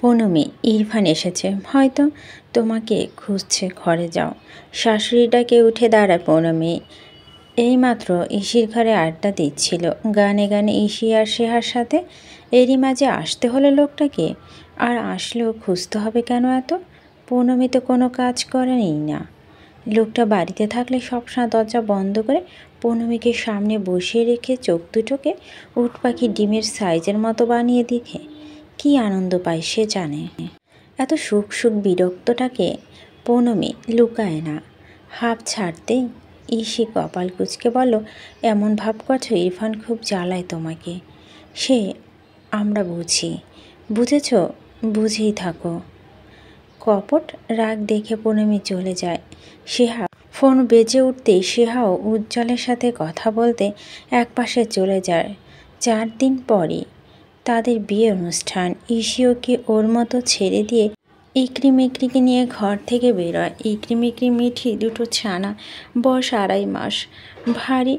পুনমি, ইরফান এসেছে, হয়তো তোমাকে খুঁজছে, ঘরে যাও। শাশুড়ি ডাকে উঠে দাঁড়ায় পুনমি। এইমাত্র ইসির ঘরে আড্ডা দিচ্ছিল, গানে গানে ইসি আর সেহার সাথে। এরই মাঝে আসতে হলো লোকটাকে। আর আসলেও খুঁজতে হবে কেন এত? পুনমি তো কোনো কাজ করেনি না। লোকটা বাড়িতে থাকলে সবসময় দরজা বন্ধ করে পুনমিকে সামনে বসিয়ে রেখে চোখ দুটোকে উট পাখি ডিমের সাইজের মতো বানিয়ে দেখে কি আনন্দ পায় সে জানে। এত সুখ সুখ বিরক্তটাকে পুনমি লুকায় না। হাঁপ ছাড়তেই ইসি কপাল কুঁচকে বলল, এমন ভাব করছো ইরফান খুব জ্বালায় তোমাকে। সে আমরা বুঝি। বুঝেছ? বুঝেই থাকো। কপট রাগ দেখে পুনমি চলে যায়। সেহা ফোন বেজে উঠতেই সেহাও উজ্জ্বলের সাথে কথা বলতে একপাশে চলে যায়। 4 দিন পরই তাদের বিয়ে অনুষ্ঠান। ইসিও কি ওর মতো ছেড়ে দিয়ে ইকরি মিকরিকে নিয়ে ঘর থেকে বেরোয়। ইকরি মিকরি মিঠি দুটো ছানা, বয়স 2.5 মাস, ভারী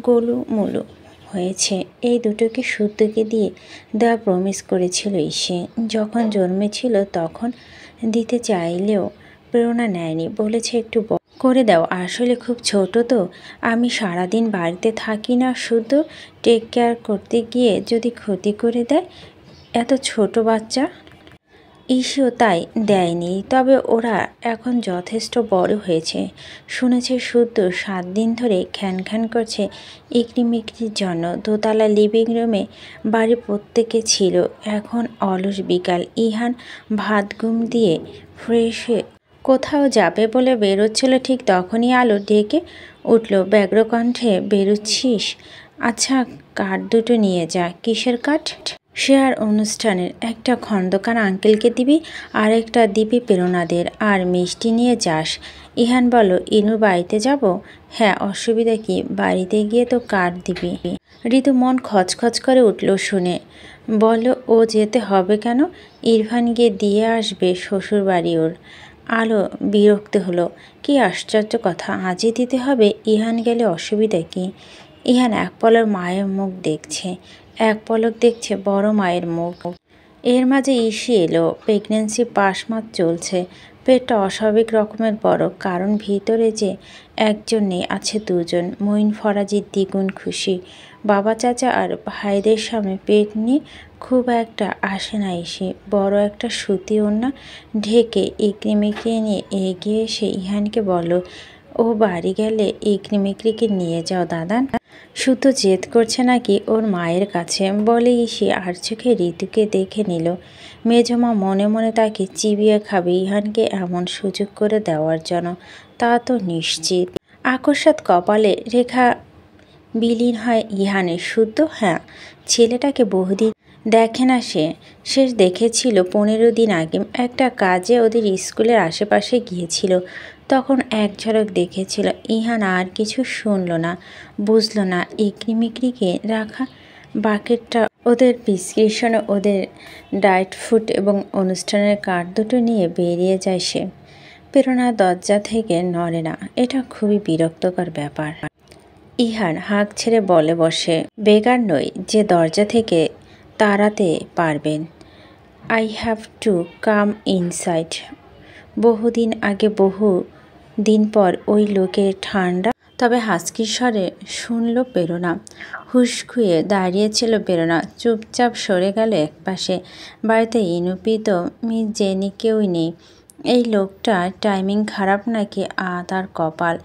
গোলুমুলু হয়েছে। এই দুটোকে শুদ্ধকে দিয়ে দেওয়া প্রমিস করেছিল ইসে। যখন জন্মেছিল তখন দিতে চাইলেও প্রেরণা নেয়নি, বলেছে একটু করে দাও, আসলে খুব ছোট তো, আমি সারাদিন বাড়িতে থাকি না, শুধু টেক কেয়ার করতে গিয়ে যদি ক্ষতি করে দেয়। এত ছোট বাচ্চা। ইসিও তাই দেয়নি, তবে ওরা এখন যথেষ্ট বড় হয়েছে। শুনেছে শুদ্ধ 7 দিন ধরে খ্যান খ্যান করছে ইকরি মিকরির জন্য। দোতলা লিভিং রুমে বাড়ির প্রত্যেকে ছিল। এখন অলস বিকাল। ইহান ভাত ঘুম দিয়ে ফ্রেশ হয়ে কোথাও যাবে বলে বেরোচ্ছিল, ঠিক তখনই আলো ডেকে উঠল ব্যগ্র কণ্ঠে, বেরোচ্ছিস? আচ্ছা, কাঠ দুটো নিয়ে যা। কিসের কাঠ? সে আর অনুষ্ঠানের। একটা খন্দকার আঙ্কেলকে দিবি, আর একটা দিবি প্রেরণাদের, আর মিষ্টি নিয়ে যাস। ইহান বলল, ইনুর বাড়িতে যাব? হ্যাঁ, অসুবিধা কি? বাড়িতে গিয়ে তো কাঠ দিবি। ঋতু মন খচখচ করে উঠল শুনে। বলল, ও যেতে হবে কেন? ইরফান গিয়ে দিয়ে আসবে শ্বশুর বাড়ি ওর। আলো বিরক্ত হলো। কি আশ্চর্য কথা, আজই দিতে হবে? ইহান গেলে অসুবিধা কি? ইহান এক পলক মায়ের মুখ দেখছে, এক পলক দেখছে বড় মায়ের মুখ। এর মাঝে ইসি এলো। প্রেগনেন্সি 5 মাস চলছে। পেটটা অস্বাভাবিক রকমের বড়, কারণ ভিতরে যে একজন নেই, আছে 2 জন। মঈন ফরাজি দ্বিগুণ খুশি। বাবা চাচা আর ভাইদের সামনে পেট নিয়ে খুব একটা আসে না ইসি। বড় একটা সুতি ওড়না ঢেকে ইকরি মিকরি নিয়ে এগিয়ে এসে ইহানকে বলল, ও বাড়ি গেলে ইকরি মিকরিকে নিয়ে যাও দাদা। শুদ্ধ জেদ করছে নাকি ওর মায়ের কাছে, বলে ইসি আর চোখে ঋতুকে দেখে নিল। মেজমা মনে মনে তাকে চিবিয়ে খাবে ইহানকে এমন সুযোগ করে দেওয়ার জন্য, তা তো নিশ্চিত। আকস্মাৎ কপালে রেখা বিলীন হয় ইহানের। শুদ্ধ? হ্যাঁ, ছেলেটাকে বহুদিন দেখে না সে। শেষ দেখেছিল 15 দিন আগে, একটা কাজে ওদের স্কুলের আশেপাশে গিয়েছিল। তখন এক ঝলক দেখেছিল। ইহান আর কিছু শুনল না, বুঝল না। ইকরি মিকরিকে রাখা বাকেটটা, ওদের প্রিসক্রিপশনে ওদের ডায়েট ফুড এবং অনুষ্ঠানের কার্ড দুটো নিয়ে বেরিয়ে যায় সে। প্রেরণা দরজা থেকে নড়ে না। এটা খুবই বিরক্তকর ব্যাপার। ইহান হাঁক ছেড়ে বলে বসে, বেগার নই যে দরজা থেকে তাড়াতে পারবেন। I have to come inside. বহুদিন আগে, বহু দিন পর ওই লোকের ঠান্ডা তবে হাসকির স্বরে শুনল প্রেরণা। হুশ খুয়ে দাঁড়িয়েছিল প্রেরণা, চুপচাপ সরে গেল একপাশে। বাড়িতে ইনুপিত মিস জেনি কেউই নেই। এই লোকটার টাইমিং খারাপ নাকি তার কপাল।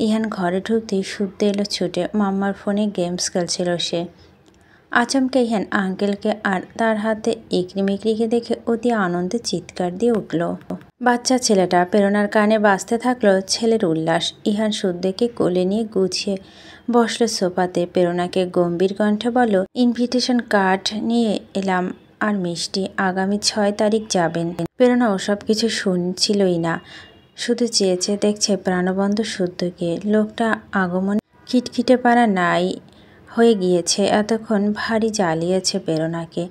ইহান ঘরে ঢুকতেই শুদ্ধ এলো ছুটে। মাম্মার ফোনে গেমস খেলছিল সে। আচমকা ইহান আঙ্কেলকে আর তার হাতে ইকরি মিকরিকে দেখে অতি আনন্দে চিৎকার দিয়ে উঠল। বাচ্চা ছেলেটা। প্রেরণার কানে বাজতে থাকলো ছেলের উল্লাস। ইহান শুদ্ধকে কোলে নিয়ে গুছিয়ে বসলো সোফাতে। প্রেরণাকে গম্ভীর কণ্ঠে বলল, ইনভিটেশন কার্ড নিয়ে এলাম আর মিষ্টি। আগামী 6 তারিখ যাবেন। প্রেরণা ওসব কিছু শুনছিলই না, শুধু চেয়ে চেয়ে দেখছে প্রাণবন্ত শুদ্ধকে। লোকটা আগমনে খিটখিটে পাড়া নাই হয়ে গিয়েছে। এতক্ষণ ভারী জ্বালিয়েছে প্রেরণাকে।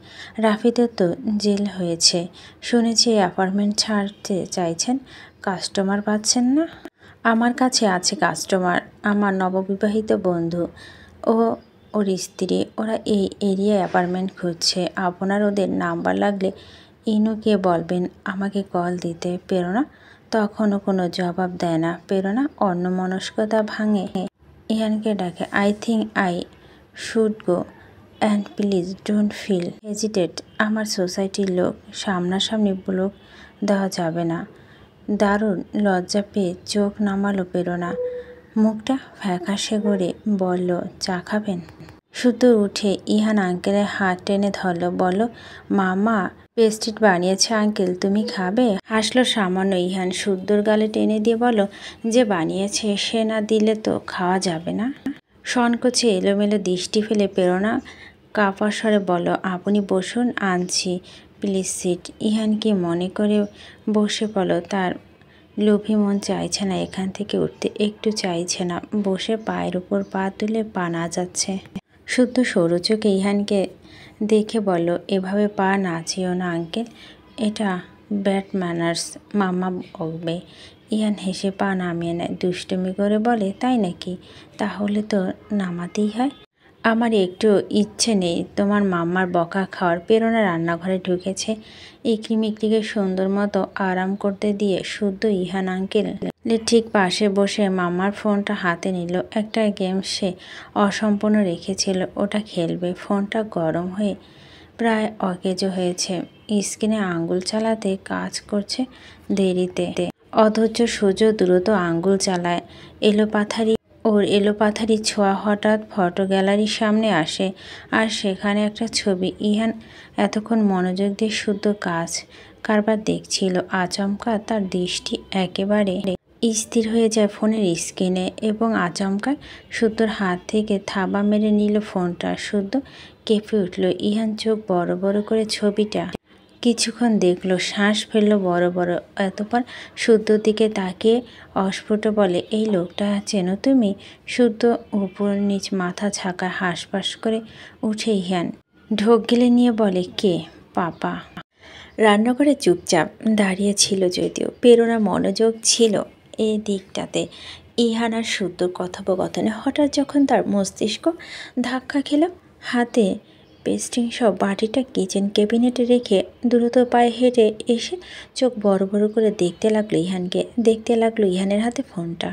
রাফিদের তো জেল হয়েছে শুনেছি। অ্যাপার্টমেন্ট ছাড়তে চাইছেন, কাস্টমার পাচ্ছেন না। আমার কাছে আছে কাস্টমার, আমার নববিবাহিত বন্ধু ও ওর স্ত্রী। ওরা এই এরিয়ায় অ্যাপার্টমেন্ট খুঁজছে। আপনার ওদের নাম্বার লাগলে ইনুকে বলবেন আমাকে কল দিতে। প্রেরণা তখনও কোনো জবাব দেয় না। প্রেরণা অন্যমনস্কতা ভাঙে ইহানকে ডাকে, I think I should go and please don't feel hesitate. আমার সোসাইটির লোক, সামনাসামনি ব্লক দেওয়া যাবে না। দারুণ লজ্জা পেয়ে চোখ নামালো প্রেরণা। মুখটা ফ্যাকাশে করে বলল, চা খাবেন? শুধু উঠে ইহান আঙ্কেলের হাত টেনে ধরল, বলল, মামা পেস্ট্রি বানিয়েছে আঙ্কেল, তুমি খাবে? হাসলো সামান্য ইহান শুদ্ধর গালে টেনে দিয়ে বলল, যে বানিয়েছে সে না দিলে তো খাওয়া যাবে না। সংকোচে এলোমেলো দৃষ্টি ফেলে প্রেরণা কাপা স্বরে বলল, আপনি বসুন, আনছি, প্লিজ সিট। ইহান কি মনে করে বসে পড়ল। তার লোভী মন চাইছে না এখান থেকে উঠতে, একটু চাইছে না। বসে পায়ের উপর পা তুলে পা না যাচ্ছে। শুদ্ধ সরু চোখে ইহানকে দেখে বলল, এভাবে পা নাচিও না আঙ্কেল, এটা ব্যাড ম্যানার্স, মামা বকবে। ইহান হেসে পা নামিয়ে নেয়, দুষ্টুমি করে বলে, তাই নাকি? তাহলে তো নামাতেই হয়। আমার একটু ইচ্ছে নেই তোমার মাম্মার বকা খাওয়ার। প্রেরণা রান্নাঘরে ঢুকেছে। ইকরি মিকরিকে সুন্দর মতো আরাম করতে দিয়ে শুদ্ধ ইহান আঙ্কেল ঠিক পাশে বসে মামার ফোনটা হাতে নিল। একটা গেম সে অসম্পূর্ণ রেখেছিল, ওটা খেলবে। ফোনটা গরম হয়ে প্রায় অকেজো হয়েছে। স্ক্রিনে আঙ্গুল চালাতে কাজ করছে দেরিতে। অধৈর্য সূর্য দ্রুত আঙ্গুল চালায়। এলোপাথারি ছোঁয়া হঠাৎ ফটো গ্যালারির সামনে আসে, আর সেখানে একটা ছবি। ইহান এতক্ষণ মনোযোগ দিয়ে শুদ্ধ কাজ কারবার দেখছিল। আচমকা তার দৃষ্টি একেবারে স্থির হয়ে যায় ফোনের স্ক্রিনে, এবং আচমকা শুদ্ধর হাত থেকে থাবা মেরে নিল ফোনটা। শুদ্ধ কেঁপে উঠল। ইহান চোখ বড় বড় করে ছবিটা কিছুক্ষণ দেখলো, শ্বাস ফেললো বড় বড়। এতপর শুদ্ধর দিকে তাকিয়ে অস্ফুট বলে, এই লোকটা চেনো তুমি? শুদ্ধ উপর নিচ মাথা ঝাঁকায়। হাঁসফাঁস করে উঠে ইহান ঢোক গিলে নিয়ে বলে, কে? পাপা। রান্নাঘরে চুপচাপ দাঁড়িয়ে ছিল, যদিও প্রেরণা মনোযোগ ছিল এই দিকটাতে। ইহান আর শুদ্ধর কথোপকথনে হঠাৎ যখন তার মস্তিষ্ক ধাক্কা খেল, হাতে পেস্টিং সব বাটিটা কিচেন ক্যাবিনেটে রেখে দ্রুত পায়ে হেঁটে এসে চোখ বড় বড় করে দেখতে লাগলো ইহানকে। দেখতে লাগলো ইহানের হাতে ফোনটা।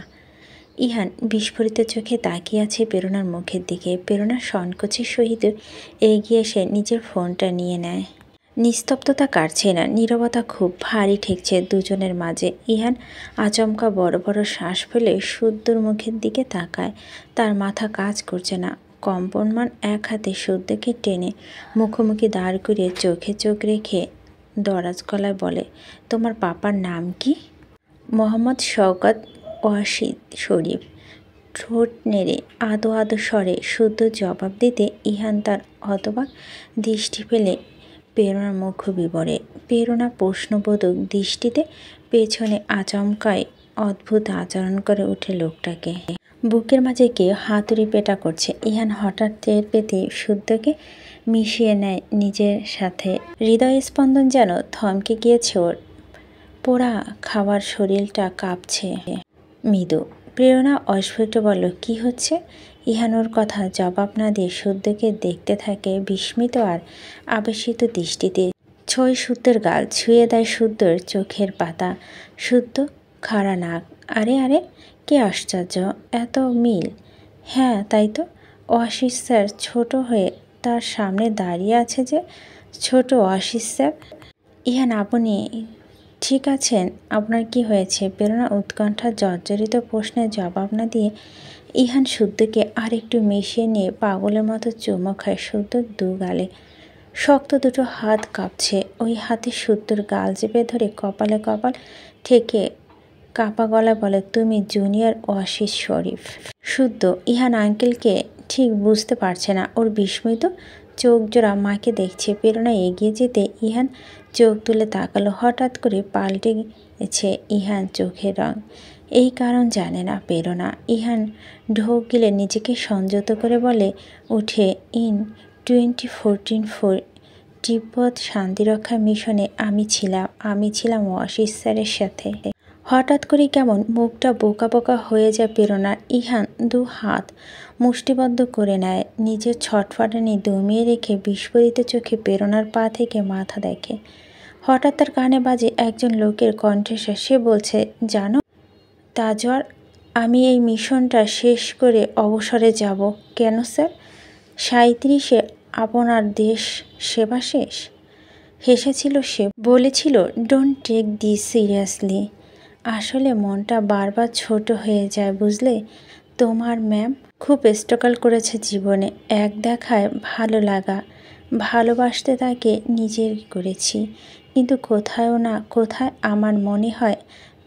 ইহান বিস্ফোরিত চোখে তাকিয়ে আছে প্রেরণার মুখের দিকে। প্রেরণা সংকোচের সহিত এগিয়ে এসে নিজের ফোনটা নিয়ে নেয়। নিস্তব্ধতা কাটছে না, নীরবতা খুব ভারী ঠেকছে দুজনের মাঝে। ইহান আচমকা বড় বড় শ্বাস ফেলে শুদ্ধর মুখের দিকে তাকায়। তার মাথা কাজ করছে না। কম্পনমান এক হাতে শুদ্ধকে টেনে মুখোমুখি দাঁড় করিয়ে চোখে চোখ রেখে দরাজ গলায় বলে, তোমার পাপার নাম কি? মোহাম্মদ শওকত ওয়াহিদ শরীফ। ঠোঁট নেড়ে আদো আদো স্বরে শুদ্ধ জবাব দিতে ইহান তার হতবাক দৃষ্টি ফেলে প্রেরণার মুখ বিবরে। প্রেরণা প্রশ্নবোধক দৃষ্টিতে পেছনে আচমকায় অদ্ভুত আচরণ করে উঠে লোকটাকে। বুকের মাঝে কেউ হাতুড়ি পেটা করছে। ইহান হঠাৎ টের পেতে শুদ্ধকে মিশিয়ে নেয় নিজের সাথে। হৃদয় স্পন্দন যেন থমকে গিয়েছে ওর। পোড়া খাওয়ার শরীরটা কাঁপছে মৃদু। প্রেরণা অস্ফুট বলল, কি হচ্ছে? ইহান ওর কথা জবাব না দিয়ে শুদ্ধকে দেখতে থাকে বিস্মিত আর আবেশিত দৃষ্টিতে। ছয় শুদ্ধের গাল ছুঁয়ে দেয় শুদ্ধর চোখের পাতা। শুদ্ধ খাড়া নাক। আরে আরে, কে আশ্চর্য, এত মিল! হ্যাঁ তাই তো, ওয়াসিস স্যার ছোট হয়ে তার সামনে দাঁড়িয়ে আছে যে। ছোট ওয়াসিস স্যার? ইহান, আপনি ঠিক আছেন? আপনার কি হয়েছে? প্রেরণা উৎকণ্ঠা জর্জরিত প্রশ্নের জবাব না দিয়ে ইহান শুদ্ধকে আর একটু মিশিয়ে নিয়ে পাগলের মতো চুমো খায় শুদ্ধর দু গালে। শক্ত দুটো হাত কাঁপছে। ওই হাতে শুদ্ধর গাল চেপে ধরে কপালে কপাল ঠেকে কাপা গলায় বলে, তুমি জুনিয়র ওয়াসিস শরীফ? শুদ্ধ ইহান আঙ্কেলকে ঠিক বুঝতে পারছে না। ওর বিস্মিত চোখ জোড়া মাকে দেখছে। প্রেরণা এগিয়ে যেতে ইহান চোখ তুলে তাকালো। হঠাৎ করে পাল্টে গেছে ইহান চোখের রং। এই কারণ জানে না প্রেরণা। ইহান ঢোক গিলে নিজেকে সংযত করে বলে উঠে, ইন 2014 তিব্বত শান্তিরক্ষা মিশনে আমি ছিলাম ওয়াসিস স্যারের সাথে। হঠাৎ করে কেমন মুখটা বোকা বোকা হয়ে যায় প্রেরণার। ইহান দু হাত মুষ্টিবদ্ধ করে নেয়। নিজের ছটফটানি দমিয়ে রেখে বিস্ফোরিত চোখে প্রেরণার পা থেকে মাথা দেখে। হঠাৎ তার কানে বাজে একজন লোকের কণ্ঠস্বর। সে বলছে, জানো তাজওয়ার, আমি এই মিশনটা শেষ করে অবসরে যাব। কেন স্যার? 37-এ আপনার দেশ সেবা শেষ। হেসেছিল সে, বলেছিল, ডোন্ট টেক দিস সিরিয়াসলি। আসলে মনটা বারবার ছোট হয়ে যায় বুঝলে। তোমার ম্যাম খুব স্ট্রাগল করেছে জীবনে। এক দেখায় ভালো লাগা, ভালোবাসতে তাকে নিজের করেছি, কিন্তু কোথাও না কোথায় আমার মনে হয়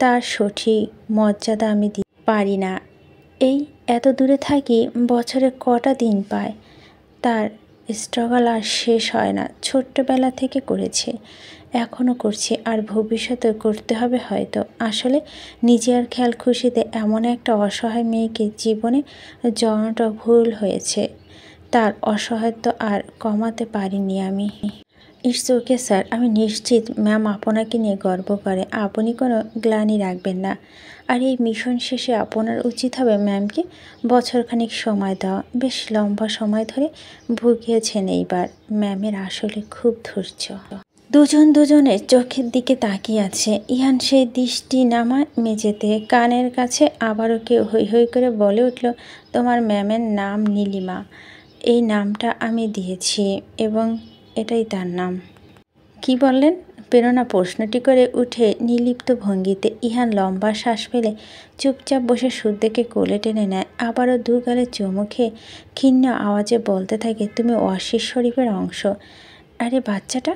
তার সঠিক মর্যাদা আমি দিতে পারি না। এই এত দূরে থাকি, বছরে কটা দিন পায়। তার স্ট্রাগল আর শেষ হয় না। ছোট্টবেলা থেকে করেছে, এখনও করছে, আর ভবিষ্যতে করতে হবে হয়তো। আসলে নিজে আর খেয়াল খুশিতে এমন একটা অসহায় মেয়েকে জীবনে জড়ানোটা ভুল হয়েছে। তার অসহায়ত্ব আর কমাতে পারিনি আমি। ইটস ওকে স্যার, আমি নিশ্চিত ম্যাম আপনাকে নিয়ে গর্ব করে। আপনি কোনো গ্লানি রাখবেন না। আর এই মিশন শেষে আপনার উচিত হবে ম্যামকে বছরখানিক সময় দেওয়া। বেশ লম্বা সময় ধরে ভুগিয়েছেন এইবার। ম্যামের আসলে খুব ধৈর্য। দুজন দুজনের চোখের দিকে তাকিয়ে আছে। ইহান সেই দৃষ্টি নামায় মেঝেতে। কানের কাছে আবারও কেউ হৈ হৈ করে বলে উঠল, তোমার ম্যামের নাম নীলিমা। এই নামটা আমি দিয়েছি এবং এটাই তার নাম। কি বললেন? প্রেরণা প্রশ্নটি করে উঠে নির্লিপ্ত ভঙ্গিতে। ইহান লম্বা শ্বাস ফেলে চুপচাপ বসে শুদ্ধকে কোলে টেনে নেয়। আবারও দু গালে চুমু খেয়ে ক্ষীণ আওয়াজে বলতে থাকে, তুমি ওয়াসির শরীফের অংশ। আরে বাচ্চাটা,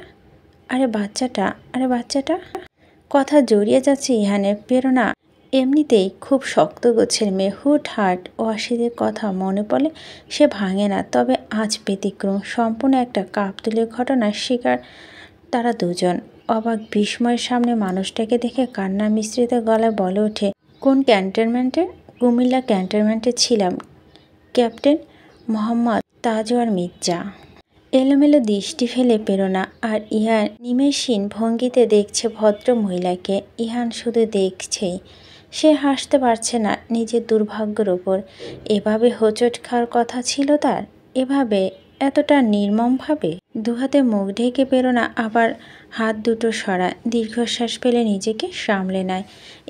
আরে বাচ্চাটা, আরে বাচ্চাটা। কথা জড়িয়ে যাচ্ছে ইহানের। প্রেরণা এমনিতেই খুব শক্ত গোছের মেয়ে। হুটহাট ওয়াসিদের কথা মনে পড়লে সে ভাঙে না। তবে আজ ব্যতিক্রম। সম্পূর্ণ একটা কাকতালীয় ঘটনার শিকার তারা দুজন। অবাক বিস্ময়ের সামনে মানুষটাকে দেখে কান্না মিশ্রিত গলায় বলে ওঠে, কোন ক্যান্টনমেন্টে? কুমিল্লা ক্যান্টনমেন্টে ছিলাম, ক্যাপ্টেন মোহাম্মদ তাজওয়ার মির্জা। এলোমেলো দৃষ্টি ফেলে প্রেরণা আর ইহান নিমেষহীন ভঙ্গিতে দেখছে ভদ্র মহিলাকে। ইহান শুধু দেখছেই, সে হাসতে পারছে না নিজের দুর্ভাগ্যের ওপর। এভাবে হোঁচট খাওয়ার কথা ছিল তার, এভাবে এতটা নির্মমভাবে। দুহাতে মুখ ঢেকে প্রেরণা আবার হাত দুটো সরায়। দীর্ঘশ্বাস ফেলে নিজেকে সামলে নেয়।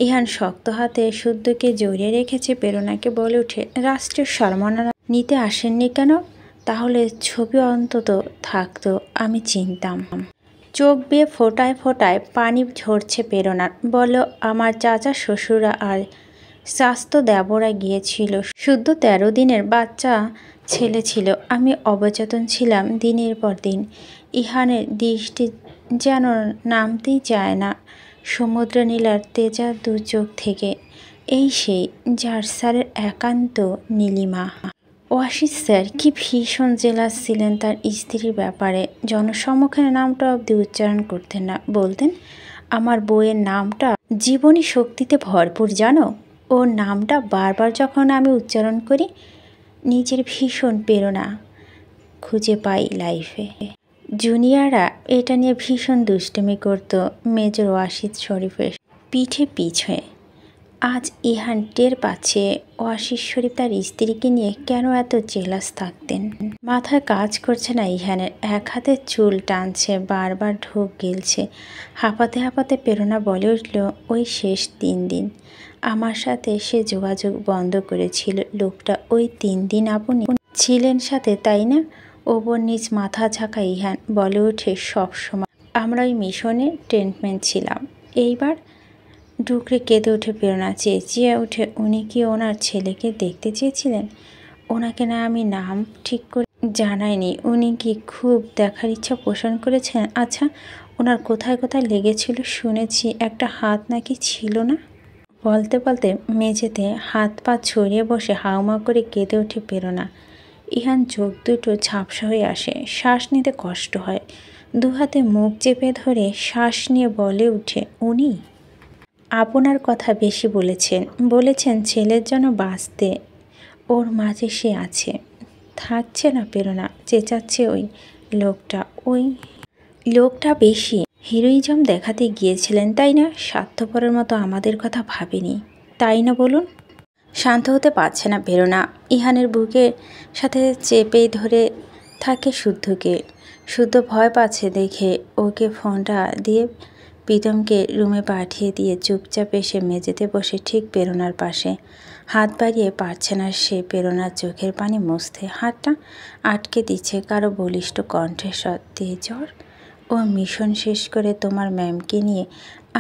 ইহান শক্ত হাতে শুদ্ধকে জড়িয়ে রেখেছে। প্রেরণাকে বলে ওঠে, রাষ্ট্রীয় সম্মাননা নিতে আসেননি কেন? তাহলে ছবি অন্তত থাকতো, আমি চিনতাম। চোখ বেয়ে ফোটায় ফোটায় পানি ঝরছে প্রেরণার। বলল, আমার চাচা শ্বশুরা আর স্বাস্থ্য দেবরা গিয়েছিল। শুদ্ধ 13 দিনের বাচ্চা ছেলে ছিল। আমি অবচেতন ছিলাম দিনের পর দিন। ইহানের দৃষ্টি যেন নামতেই চায় না সমুদ্র নীলার তেজা দু চোখ থেকে। এই সেই যার স্যারের একান্ত নীলিমা। ওয়াসির স্যার কি ভীষণ জেলাস ছিলেন তার স্ত্রীর ব্যাপারে। জনসম্মুখে নামটা অবধি উচ্চারণ করতেন না। বলতেন, আমার বউয়ের নামটা জীবনী শক্তিতে ভরপুর জানো। ওর নামটা বারবার যখন আমি উচ্চারণ করি, নিজের ভীষণ প্রেরণা খুঁজে পাই লাইফে। জুনিয়ররা এটা নিয়ে ভীষণ দুষ্টুমি করত মেজর ওয়াসিদ শরীফের পিঠে পিছে। আজ ইহান টের পাচ্ছে ওয়াসির শরীফ তার স্ত্রীকে নিয়ে কেন এত জেলাস থাকতেন। মাথায় কাজ করছে না ইহানের। এক হাতে চুল টানছে, বারবার ঢোক গিলছে। হাঁপাতে হাঁপাতে প্রেরণা বলে উঠল, ওই শেষ 3 দিন আমার সাথে সে যোগাযোগ বন্ধ করেছিল। লোকটা ওই 3 দিন আপনি ছিলেন সাথে, তাই না? ওপর নিচ মাথা ঝাঁকা ইহান বলে ওঠে, সব সময় আমরা ওই মিশনে ট্রিটমেন্ট ছিলাম। এইবার ডুকরে কেঁদে ওঠে প্রেরণা। চেঁচিয়ে ওঠে, উনি কি ওনার ছেলেকে দেখতে চেয়েছিলেন? ওনাকে না আমি নাম ঠিক করে জানাইনি। উনি কি খুব দেখার ইচ্ছা পোষণ করেছেন? আচ্ছা, ওনার কোথায় কোথায় লেগেছিল শুনেছি একটা হাত নাকি ছিল না? বলতে বলতে মেঝেতে হাত পা ছড়িয়ে বসে হাউমাউ করে কেঁদে ওঠে প্রেরণা। ইহান চোখ দুটো ঝাপসা হয়ে আসে। শ্বাস নিতে কষ্ট হয়। দু হাতে মুখ চেপে ধরে শ্বাস নিয়ে বলে উঠে, উনি আপনার কথা বেশি বলেছেন। বলেছেন ছেলের জন্য বাঁচতে। ওর মাঝে সে আছে, থাকছে না প্রেরণা। চেঁচাচ্ছে ওই লোকটা। ওই লোকটা বেশি হিরোইজম দেখাতে গিয়েছিলেন, তাই না? স্বার্থপরের মতো আমাদের কথা ভাবেনি, তাই না বলুন? শান্ত হতে পারছে না প্রেরণা। ইহানের বুকের সাথে চেপেই ধরে থাকে শুদ্ধকে। শুদ্ধ ভয় পাচ্ছে দেখে ওকে ফোনটা দিয়ে প্রীতমকে রুমে পাঠিয়ে দিয়ে চুপচাপ এসে মেঝেতে বসে ঠিক প্রেরণার পাশে হাত বাড়িয়ে পারছে না সে প্রেরণার চোখের পানি মুছতে। হাতটা আটকে দিচ্ছে কারো বলিষ্ঠ কণ্ঠস্বর। তেজর, ও মিশন শেষ করে তোমার ম্যামকে নিয়ে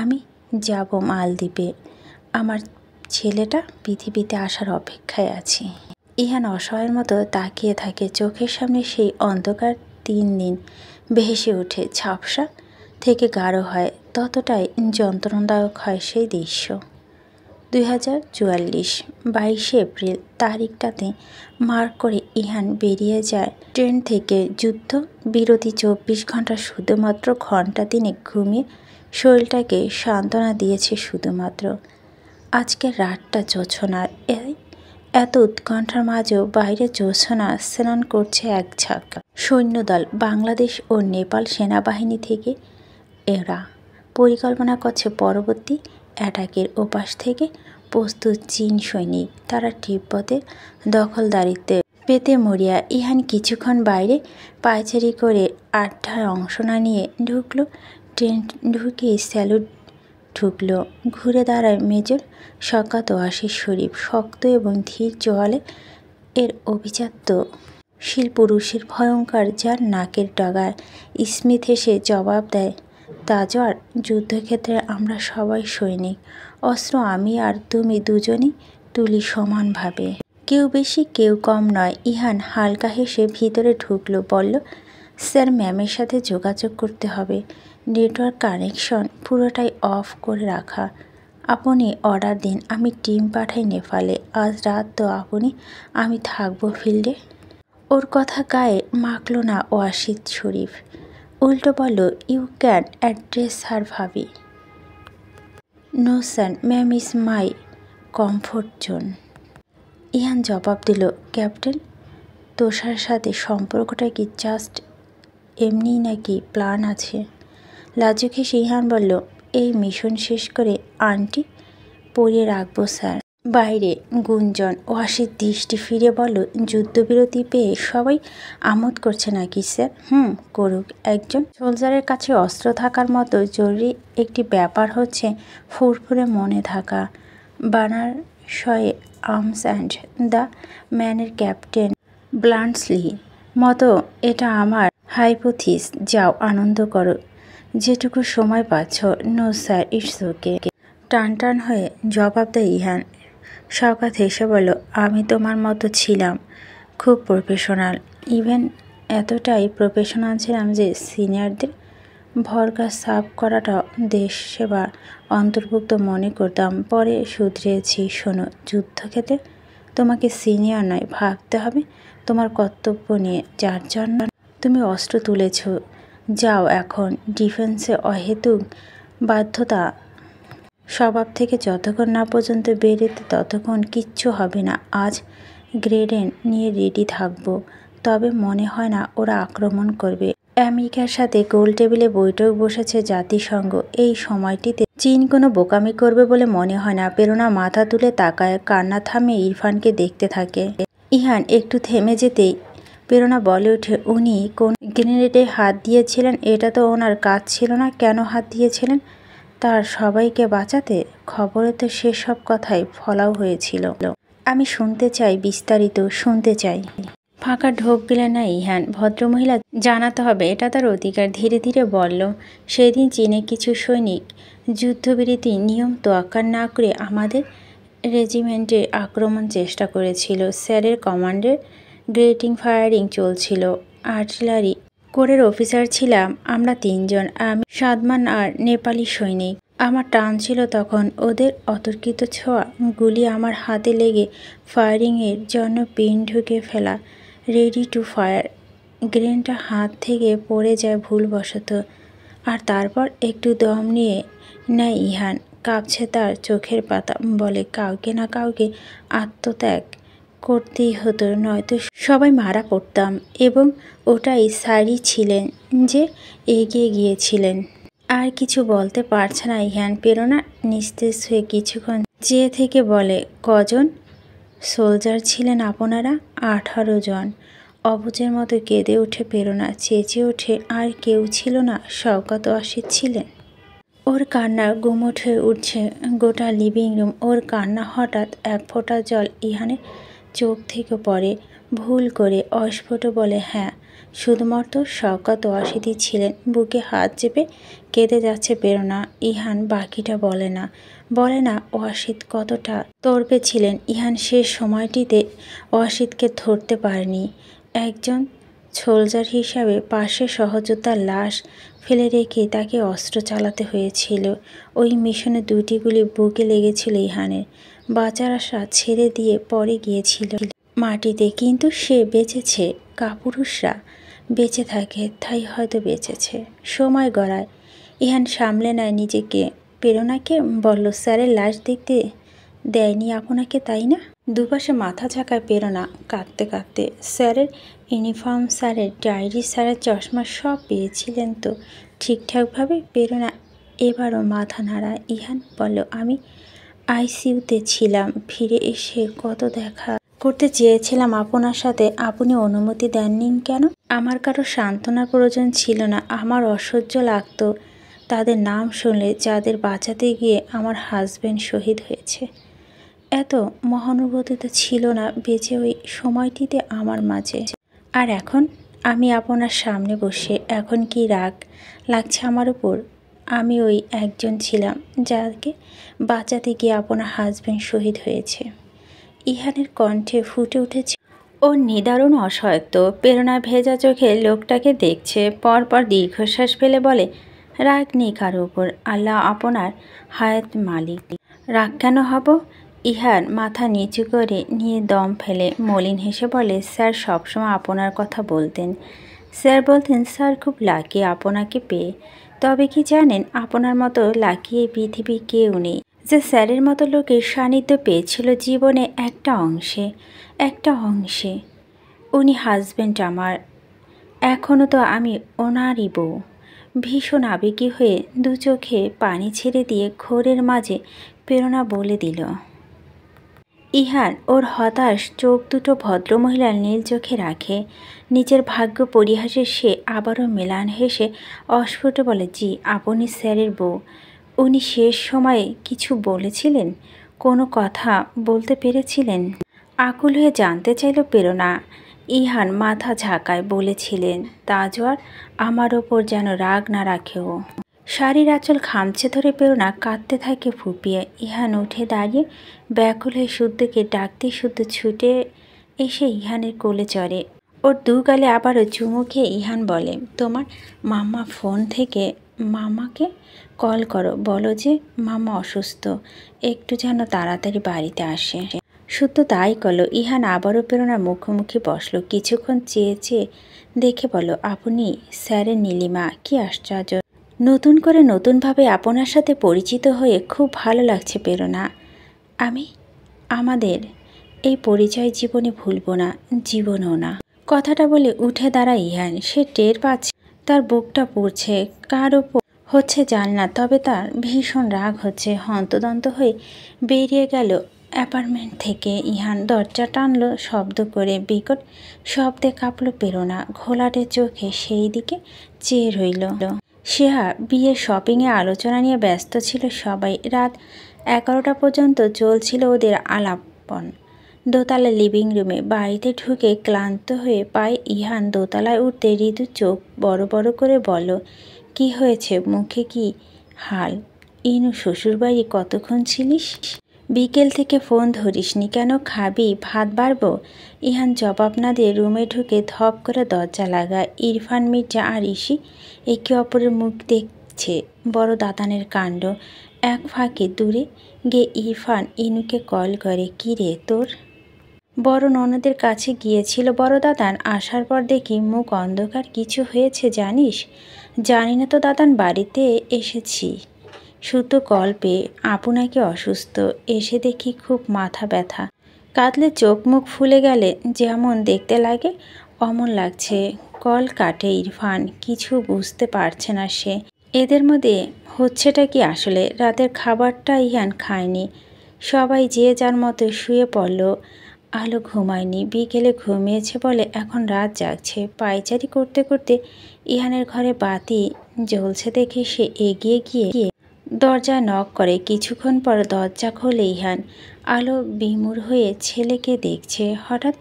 আমি যাব মালদ্বীপে। আমার ছেলেটা পৃথিবীতে আসার অপেক্ষায় আছি। ইহান অসহায়ের মতো তাকিয়ে থাকে। চোখের সামনে সেই অন্ধকার 3 দিন ভেসে ওঠে। ঝাপসা থেকে গাঢ় হয়, ততটাই যন্ত্রণাদায়ক হয় সেই দৃশ্য। 2044 22শে এপ্রিল তারিখটাতে মার্ক করে ইহান বেরিয়ে যায় ট্রেন থেকে। যুদ্ধ বিরতি 24 ঘন্টা, শুধুমাত্র ঘন্টা 3 ঘুমিয়ে শরীরটাকে সান্ত্বনা দিয়েছে শুধুমাত্র। আজকের রাতটা জোছনার। এত উৎকণ্ঠার মাঝেও বাইরে জোছনা স্নান করছে এক ঝাঁক সৈন্যদল। বাংলাদেশ ও নেপাল সেনাবাহিনী থেকে এরা পরিকল্পনা করছে পরবর্তী অ্যাটাকের। ওপাশ থেকে প্রস্তুত চীন সৈনিক। তারা তিব্বতের দখলদারিত্বে পেতে মরিয়া। ইহান কিছুক্ষণ বাইরে পায়চারি করে আড্ডায় অংশ না নিয়ে ঢুকলো। ট্রেন ঢুকে স্যালুট ঢুকলো। ঘুরে দাঁড়ায় মেজর শওকত ওয়াসির শরীফ। শক্ত এবং ধীর জোয়ালে এর অভিজাত্য শীল পুরুষের ভয়ঙ্কর, যার নাকের ডগায় স্মিথ হেসে জবাব দেয়, তাজওয়ার, যুদ্ধক্ষেত্রে আমরা সবাই সৈনিক। অস্ত্র আমি আর তুমি দুজনই তুলি সমানভাবে, কেউ বেশি কেউ কম নয়। ইহান হালকা হেসে ভিতরে ঢুকলো। বলল, স্যার, ম্যামের সাথে যোগাযোগ করতে হবে। নেটওয়ার্ক কানেকশন পুরোটাই অফ করে রাখা। আপনি অর্ডার দিন, আমি টিম পাঠাই নেপালে। আজ রাত তো আমি থাকবো ফিল্ডে। ওর কথা গায়ে মাখল না ওয়াসিদ শরীফ। উল্টো বলল, ইউ ক্যান অ্যাড্রেস হার ভাবি। No sir, ma'am is my comfort zone. Ihan জবাব দিল, ক্যাপ্টেন, তোষার সাথে সম্পর্কটা কি জাস্ট এমনি নাকি প্ল্যান আছে? লাজুক হেসে ইহান বলল, এই মিশন শেষ করে আন্টি পরিয়ে রাখবো স্যার। বাইরে গুঞ্জন। ওয়াসির দৃষ্টি ফিরে বলল, যুদ্ধবিরতি পেয়ে সবাই আমোদ করছে নাকি স্যার? করুক। একজন সোলজারের কাছে অস্ত্র থাকার মতো জরুরি একটি ব্যাপার হচ্ছে ফুরফুরে মনে থাকা। বানারসয়ে আর্মস অ্যান্ড দ্য ম্যানের ক্যাপ্টেন ব্লান্টসলি মতো এটা আমার হাইপোথিস। যাও, আনন্দ করো যেটুকু সময় পাচ্ছ। No sir, it's okay. টান হয়ে জবাব দেয় ইহান। শওকত হেসে বলল, আমি তোমার মতো ছিলাম, খুব প্রফেশনাল। ইভেন এতটাই প্রফেশনাল ছিলাম যে সিনিয়রদের ভরকা সাফ করাটাও দেশ সেবা অন্তর্ভুক্ত মনে করতাম। পরে শুধরিয়েছি। শোনো, যুদ্ধক্ষেত্রে তোমাকে সিনিয়র নয়, ভাবতে হবে তোমার কর্তব্য নিয়ে, যার জন্য তুমি অস্ত্র তুলেছ। যাও এখন। ডিফেন্সে অহেতুক বাধ্যতা স্বভাব থেকে যতক্ষণ না পর্যন্ত বেরোতে ততক্ষণ কিচ্ছু হবে না। আজ গ্রেনেড নিয়ে রেডি থাকবো। তবে মনে হয় না ওরা আক্রমণ করবে। আমেরিকার সাথে গোল টেবিলে বৈঠক বসেছে জাতিসংঘ। এই সময়টিতে চীন কোনো বোকামি করবে বলে মনে হয় না। প্রেরণা মাথা তুলে তাকায়, কান্না থামিয়ে ইরফানকে দেখতে থাকে। ইহান একটু থেমে যেতেই প্রেরণা বলে ওঠে, উনি কোন গ্রেনেডে হাত দিয়েছিলেন? এটা তো ওনার কাজ ছিল না। কেন হাত দিয়েছিলেন? তার সবাইকে বাঁচাতে। খবরে তো সেসব কথাই ফলাও হয়েছিল। আমি শুনতে চাই, বিস্তারিত শুনতে চাই। ফাঁকা ঢোক গেলেন না ইহান। ভদ্রমহিলা জানাতে হবে, এটা তার অধিকার। ধীরে ধীরে বলল, সেদিন চীনে কিছু সৈনিক যুদ্ধবিরতি নিয়ম তোয়াক্কা না করে আমাদের রেজিমেন্টের আক্রমণ চেষ্টা করেছিল। স্যারের কমান্ডে গ্রেটিং ফায়ারিং চলছিল। আর্টিলারি কোরের অফিসার ছিলাম আমরা 3 জন, আমি, সাদমান আর নেপালি সৈনিক। আমার টান ছিল তখন ওদের অতর্কিত ছোঁয়া। গুলি আমার হাতে লেগে ফায়ারিংয়ের জন্য পিন ঢুকে ফেলা, রেডি টু ফায়ার। গ্রেনটা হাত থেকে পড়ে যায় ভুলবশত। আর তারপর একটু দম নিয়ে নেয় ইহান। কাঁপছে তার চোখের পাতা। বলে, কাউকে না কাউকে আত্মত্যাগ করতেই হতো, নয়তো সবাই মারা পড়তাম। এবং ওটাই স্যারই ছিলেন যে এগিয়ে গিয়েছিলেন। আর কিছু বলতে পারছে না ইহান। প্রেরণা নিস্তেজ হয়ে কিছুক্ষণ চেয়ে থেকে বলে, কজন সোলজার ছিলেন আপনারা? 18 জন। অবুঝের মতো কেঁদে ওঠে প্রেরণা, চেঁচিয়ে ওঠে। আর কেউ ছিল না, শওকত ওয়াসিদ ছিলেন। ওর কান্নার গুমোট হয়ে উঠছে গোটা লিভিং রুম। ওর কান্না হঠাৎ এক ফোঁটা জল ইহানের চোখ থেকে পড়ে। ভুল করে অস্ফুট বলে, হ্যাঁ, শুধুমাত্র শওকত ওয়াসিদই ছিলেন। বুকে হাত চেপে কেঁদে যাচ্ছে প্রেরণা। ইহান বাকিটা বলে না ওয়াসিদ কতটা তর্পে ছিলেন। ইহান শেষ সময়টিতে ওয়াসিদকে ধরতে পারেনি। একজন সোলজার হিসাবে পাশে সহযোদ্ধার লাশ ফেলে রেখে তাকে অস্ত্র চালাতে হয়েছিল। ওই মিশনে 2টি গুলি বুকে লেগেছিল ইহানের। বাঁচার আশা ছেড়ে দিয়ে পড়ে গিয়েছিল মাটিতে, কিন্তু সে বেঁচেছে। কাপুরুষরা বেঁচে থাকে, তাই হয়তো বেঁচেছে। সময় গড়ায়। ইহান সামলে নেয় নিজেকে। প্রেরণাকে বলল, স্যারের লাশ দেখতে দেয়নি আপনাকে, তাই না? দুপাশে মাথা ঝাঁকায় প্রেরণা কাঁদতে কাঁদতে। স্যারের ইউনিফর্ম, স্যারের ডায়েরি, স্যারের চশমা সব পেয়েছিলেন তো ঠিকঠাকভাবে? প্রেরণা এবারও মাথা নাড়ায়। ইহান বলল, আমি আইসিইউতে ছিলাম। ফিরে এসে কত দেখা করতে চেয়েছিলাম আপনার সাথে, আপনি অনুমতি দেননি কেন? আমার কারো সান্ত্বনার প্রয়োজন ছিল না। আমার অসহ্য লাগতো তাদের নাম শুনলে, যাদের বাঁচাতে গিয়ে আমার হাজবেন্ড শহীদ হয়েছে। এত মহানুভূতি তো ছিল না বেঁচে ওই সময়টিতে আমার মাঝে। আর এখন আমি আপনার সামনে বসে, এখন কি রাগ লাগছে আমার উপর? আমি ওই একজন ছিলাম যাকে বাঁচাতে গিয়ে আপনার হাজবেন্ড শহীদ হয়েছে। ইহানের কণ্ঠে ফুটে উঠেছে ওর নিদারুণ অসহায়ত্ব। প্রেরণা ভেজা চোখে লোকটাকে দেখছে, পরপর দীর্ঘশ্বাস ফেলে বলে, রাগ নেই কারো উপর, আল্লাহ আপনার হায়াত মালিক। রাগ কেন হব? ইহান মাথা নিচু করে নিয়ে দম ফেলে মলিন হেসে বলে, স্যার সবসময় আপনার কথা বলতেন। স্যার বলতেন, স্যার খুব লাকি আপনাকে পেয়ে। তবে কি জানেন, আপনার মতো লাকি এই পৃথিবী কেউ নেই যে স্যারের মতো লোকের সান্নিধ্য পেয়েছিল জীবনে একটা অংশে। উনি হাজবেন্ড আমার, এখনও তো আমি ওনারই বউ। ভীষণ আবেগী হয়ে 2 চোখে পানি ছেড়ে দিয়ে ঘোরের মাঝে প্রেরণা বলে দিল। ইহান ওর হতাশ চোখ দুটো ভদ্রমহিলার নীল চোখে রাখে। নিজের ভাগ্য পরিহাসে সে আবারও মেলান হেসে অস্ফুট বলে, জি, আপনি স্যারের বউ। উনি শেষ সময়ে কিছু বলেছিলেন? কোনো কথা বলতে পেরেছিলেন? আকুল হয়ে জানতে চাইল প্রেরণা। ইহান মাথা ঝাঁকায় বলেছিলেন, তাজওয়ার আমার ওপর যেন রাগ না রাখেও। শাড়ির আঁচল খামচে ধরে প্রেরণা কাঁদতে থাকে ফুপিয়ে। ইহান উঠে দাঁড়িয়ে ব্যাকুল হয়ে শুদ্ধকে ডাকতে শুদ্ধ ছুটে এসে ইহানের কোলে চড়ে। ওর 2 গালে আবারও চুমু খেয়ে ইহান বলে, তোমার মাম্মা ফোন থেকে মামাকে কল করো, বলো যে মামা অসুস্থ, একটু যেন তাড়াতাড়ি বাড়িতে আসে। শুদ্ধ তাই করলো। ইহান আবারও প্রেরণার মুখোমুখি বসলো। কিছুক্ষণ চেয়ে দেখে বলো, আপনি স্যারের নীলিমা? কি আশ্চর্য, নতুনভাবে আপনার সাথে পরিচিত হয়ে খুব ভালো লাগছে প্রেরণা। আমি আমাদের এই পরিচয় জীবনে ভুলব না, জীবনও না। কথাটা বলে উঠে দাঁড়ায় ইহান। সে টের পাচ্ছে তার বুকটা পুড়ছে। কার ওপর হচ্ছে জানে না, তবে তার ভীষণ রাগ হচ্ছে। হন্তদন্ত হয়ে বেরিয়ে গেল অ্যাপার্টমেন্ট থেকে। ইহান দরজা টানল শব্দ করে। বিকট শব্দে কাঁপল প্রেরণা। ঘোলাটে চোখে সেই দিকে চেয়ে রইল। সেহা বিয়ের শপিংয়ে আলোচনা নিয়ে ব্যস্ত ছিল সবাই। রাত 11টা পর্যন্ত চলছিল ওদের আলাপন। দোতলা লিভিং রুমে বাড়িতে ঢুকে ক্লান্ত হয়ে পায় ইহান দোতলায় উঠতে ঋতু চোখ বড় বড় করে বলল, কি হয়েছে, মুখে কি হাল? ইনু শ্বশুরবাড়ি কতক্ষণ ছিলিস? বিকেল থেকে ফোন ধরিসনি কেন? খাবি? ভাত বাড়বো? ইহান জবাব না দিয়ে রুমে ঢুকে ধপ করে দরজা লাগায়। ইরফান মির্জা আর ইসি একে অপরের মুখ দেখছে। বড় দাতানের কাণ্ড। এক ফাঁকে দূরে গিয়ে ইরফান ইনুকে কল করে, কি রে তোর বড় ননদের কাছে গিয়েছিল বড় দাদান, আসার পর দেখি মুখ অন্ধকার, কিছু হয়েছে জানিস? জানি না তো দাদান, বাড়িতে এসেছি শুধু কল পেয়ে, আপু নাকি অসুস্থ, এসে দেখি খুব মাথা ব্যথা, কাঁদলে চোখ মুখ ফুলে গেলে যেমন দেখতে লাগে অমন লাগছে। কল কাটে ইরফান। কিছু বুঝতে পারছে না সে। এদের মধ্যে হচ্ছেটা কি আসলে? রাতের খাবারটা ইহান খায়নি। সবাই যে যার মতো শুয়ে পড়ল। আলো ঘুমায়নি, বিকেলে ঘুমিয়েছে বলে এখন রাত জাগছে। পায়চারি করতে করতে ইহানের ঘরে বাতি জ্বলছে দেখে সে এগিয়ে গিয়ে দরজা নক করে। কিছুক্ষণ পর দরজা খোলে ইহান। আলো বিমূঢ় হয়ে ছেলেকে দেখছে। হঠাৎ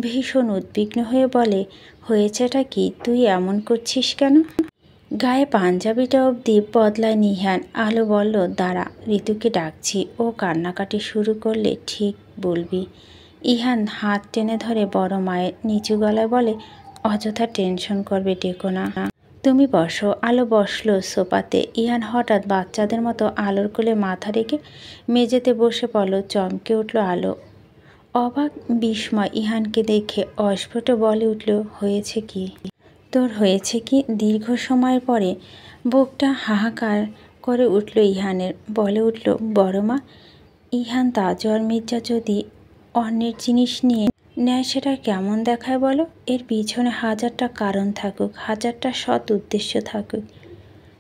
ভীষণ উদ্বিগ্ন হয়ে বলে, হয়েছেটা কি? তুই এমন করছিস কেন? গায়ে পাঞ্জাবিটা অবধি বদলায়নি ইহান। আলো বলল, দাঁড়া, ঋতুকে ডাকছি, ও কান্নাকাটি শুরু করলে ঠিক বলবি। ইহান হাত টেনে ধরে বড় মায়ের, নিচু গলায় বলে, অযথা টেনশন করবে, ডেকো না। তুমি বসো। আলো বসলো সোফাতে। ইহান হঠাৎ বাচ্চাদের মতো আলোর কোলে মাথা রেখে মেঝেতে বসে পড়ল। চমকে উঠল আলো। অবাক বিস্ময় ইহানকে দেখে অস্ফুট বলে উঠল, হয়েছে কি তোর, হয়েছে কি? দীর্ঘ সময়ের পরে বুকটা হাহাকার করে উঠল ইহানের। বলে উঠল, বড় মা। ইহান তাজওয়ার মির্জা যদি অন্যের জিনিস নিয়ে নেয় সেটা কেমন দেখায় বলো? এর পিছনে হাজারটা কারণ থাকুক, হাজারটা সৎ উদ্দেশ্য থাকুক,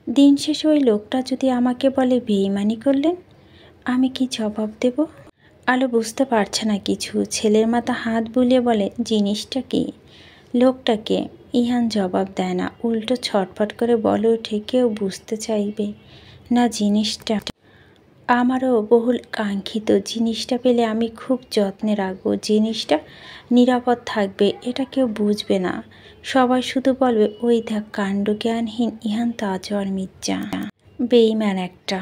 দিন শেষে ওই লোকটা যদি আমাকে বলে বেইমানি করলেন, আমি কি জবাব দেব? আলো বুঝতে পারছে না কিছু। ছেলের মাথা হাত বুলিয়ে বলে, জিনিসটা কি, লোকটাকে? ইহান জবাব দেয় না, উল্টো ছটফট করে বলে ওঠে, কেউ বুঝতে চাইবে না জিনিসটা আমারও বহুল কাঙ্ক্ষিত। জিনিসটা পেলে আমি খুব যত্নে রাখবো, জিনিসটা নিরাপদ থাকবে, এটা কেউ বুঝবে না। সবাই শুধু বলবে, ওই দেখ কাণ্ডজ্ঞানহীন ইহান তাজওয়ার মির্জা, বেইমান একটা।